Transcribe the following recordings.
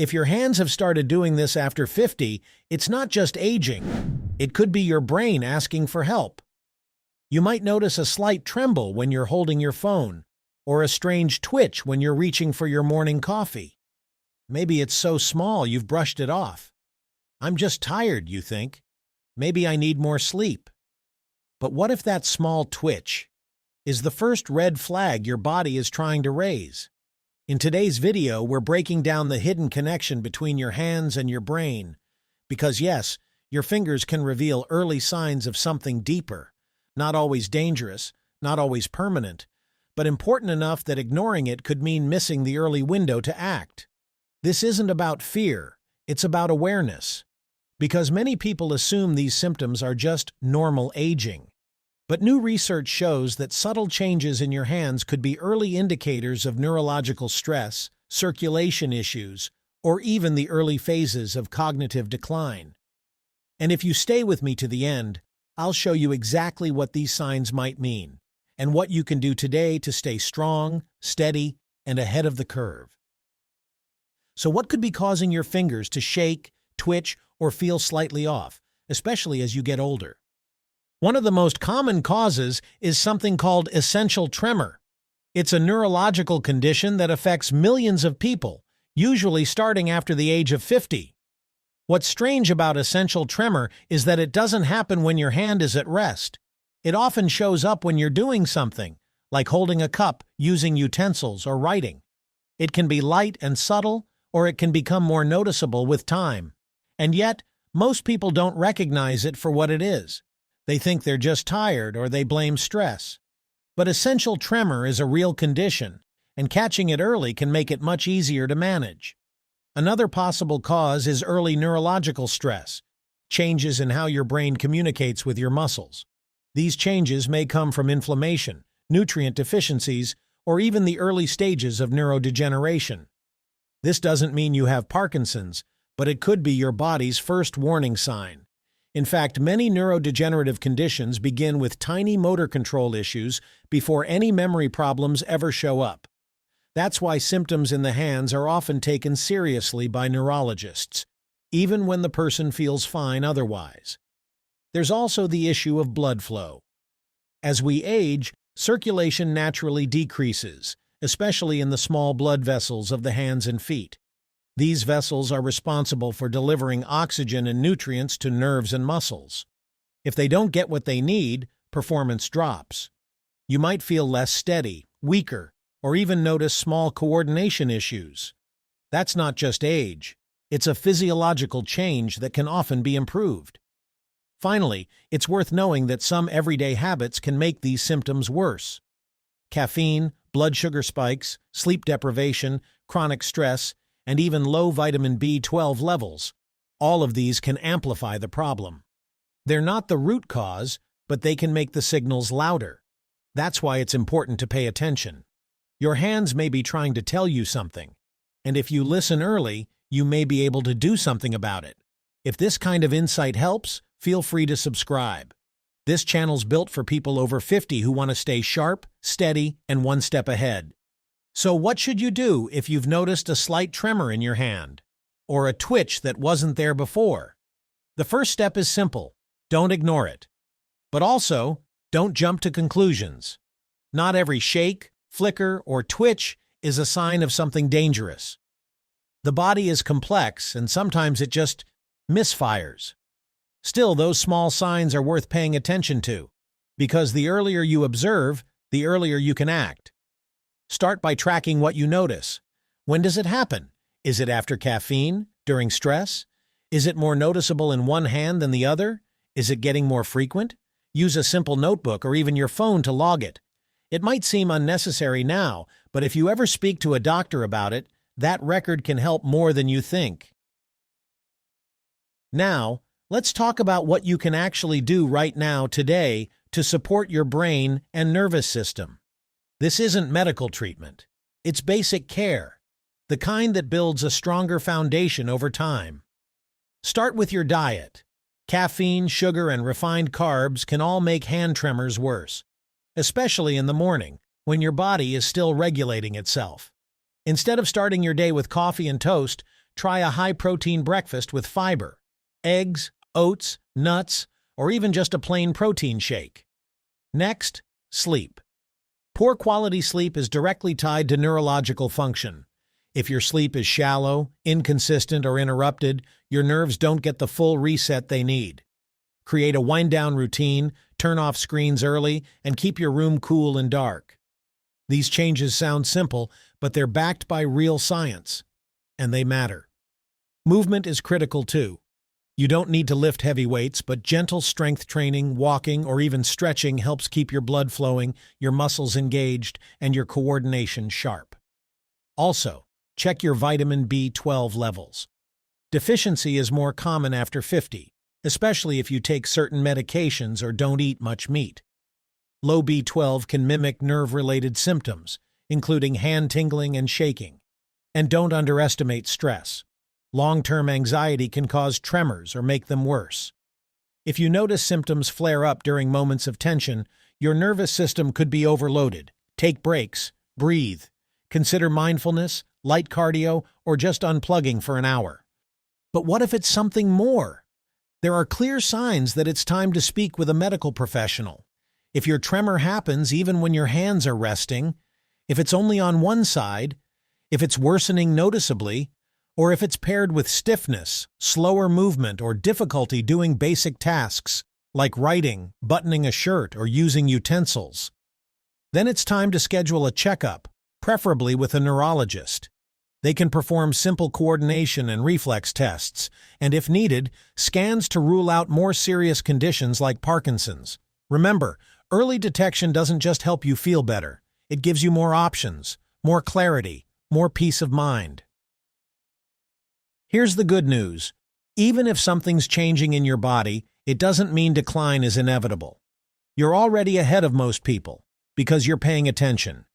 If your hands have started doing this after 50, it's not just aging. It could be your brain asking for help. You might notice a slight tremble when you're holding your phone, or a strange twitch when you're reaching for your morning coffee. Maybe it's so small you've brushed it off. I'm just tired, you think. Maybe I need more sleep. But what if that small twitch is the first red flag your body is trying to raise? In today's video, we're breaking down the hidden connection between your hands and your brain. Because yes, your fingers can reveal early signs of something deeper, not always dangerous, not always permanent, but important enough that ignoring it could mean missing the early window to act. This isn't about fear, it's about awareness. Because many people assume these symptoms are just normal aging. But new research shows that subtle changes in your hands could be early indicators of neurological stress, circulation issues, or even the early phases of cognitive decline. And if you stay with me to the end, I'll show you exactly what these signs might mean, and what you can do today to stay strong, steady, and ahead of the curve. So what could be causing your fingers to shake, twitch, or feel slightly off, especially as you get older? One of the most common causes is something called essential tremor. It's a neurological condition that affects millions of people, usually starting after the age of 50. What's strange about essential tremor is that it doesn't happen when your hand is at rest. It often shows up when you're doing something, like holding a cup, using utensils, or writing. It can be light and subtle, or it can become more noticeable with time. And yet, most people don't recognize it for what it is. They think they're just tired or they blame stress. But essential tremor is a real condition, and catching it early can make it much easier to manage. Another possible cause is early neurological stress, changes in how your brain communicates with your muscles. These changes may come from inflammation, nutrient deficiencies, or even the early stages of neurodegeneration. This doesn't mean you have Parkinson's, but it could be your body's first warning sign. In fact, many neurodegenerative conditions begin with tiny motor control issues before any memory problems ever show up. That's why symptoms in the hands are often taken seriously by neurologists, even when the person feels fine otherwise. There's also the issue of blood flow. As we age, circulation naturally decreases, especially in the small blood vessels of the hands and feet. These vessels are responsible for delivering oxygen and nutrients to nerves and muscles. If they don't get what they need, performance drops. You might feel less steady, weaker, or even notice small coordination issues. That's not just age. It's a physiological change that can often be improved. Finally, it's worth knowing that some everyday habits can make these symptoms worse. Caffeine, blood sugar spikes, sleep deprivation, chronic stress, and even low vitamin B12 levels. All of these can amplify the problem. They're not the root cause, but they can make the signals louder. That's why it's important to pay attention. Your hands may be trying to tell you something, and if you listen early, you may be able to do something about it. If this kind of insight helps, feel free to subscribe. This channel's built for people over 50 who want to stay sharp, steady, and one step ahead. So what should you do if you've noticed a slight tremor in your hand, or a twitch that wasn't there before? The first step is simple. Don't ignore it. But also, don't jump to conclusions. Not every shake, flicker, or twitch is a sign of something dangerous. The body is complex, and sometimes it just misfires. Still, those small signs are worth paying attention to, because the earlier you observe, the earlier you can act. Start by tracking what you notice. When does it happen? Is it after caffeine? During stress? Is it more noticeable in one hand than the other? Is it getting more frequent? Use a simple notebook or even your phone to log it. It might seem unnecessary now, but if you ever speak to a doctor about it, that record can help more than you think. Now, let's talk about what you can actually do right now, today, to support your brain and nervous system. This isn't medical treatment. It's basic care, the kind that builds a stronger foundation over time. Start with your diet. Caffeine, sugar, and refined carbs can all make hand tremors worse, especially in the morning, when your body is still regulating itself. Instead of starting your day with coffee and toast, try a high-protein breakfast with fiber, eggs, oats, nuts, or even just a plain protein shake. Next, sleep. Poor quality sleep is directly tied to neurological function. If your sleep is shallow, inconsistent, or interrupted, your nerves don't get the full reset they need. Create a wind-down routine, turn off screens early, and keep your room cool and dark. These changes sound simple, but they're backed by real science, and they matter. Movement is critical too. You don't need to lift heavy weights, but gentle strength training, walking, or even stretching helps keep your blood flowing, your muscles engaged, and your coordination sharp. Also, check your vitamin B12 levels. Deficiency is more common after 50, especially if you take certain medications or don't eat much meat. Low B12 can mimic nerve-related symptoms, including hand tingling and shaking. And don't underestimate stress. Long-term anxiety can cause tremors or make them worse. If you notice symptoms flare up during moments of tension, your nervous system could be overloaded. Take breaks, breathe. Consider mindfulness, light cardio, or just unplugging for an hour. But what if it's something more? There are clear signs that it's time to speak with a medical professional. If your tremor happens even when your hands are resting, if it's only on one side, if it's worsening noticeably, or if it's paired with stiffness, slower movement, or difficulty doing basic tasks like writing, buttoning a shirt, or using utensils, then it's time to schedule a checkup, preferably with a neurologist. They can perform simple coordination and reflex tests, and if needed, scans to rule out more serious conditions like Parkinson's. Remember, early detection doesn't just help you feel better. It gives you more options, more clarity, more peace of mind. Here's the good news. Even if something's changing in your body, it doesn't mean decline is inevitable. You're already ahead of most people because you're paying attention.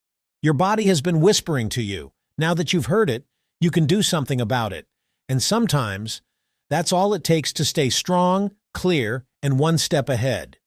Your body has been whispering to you. Now that you've heard it, you can do something about it. And sometimes, that's all it takes to stay strong, clear, and one step ahead.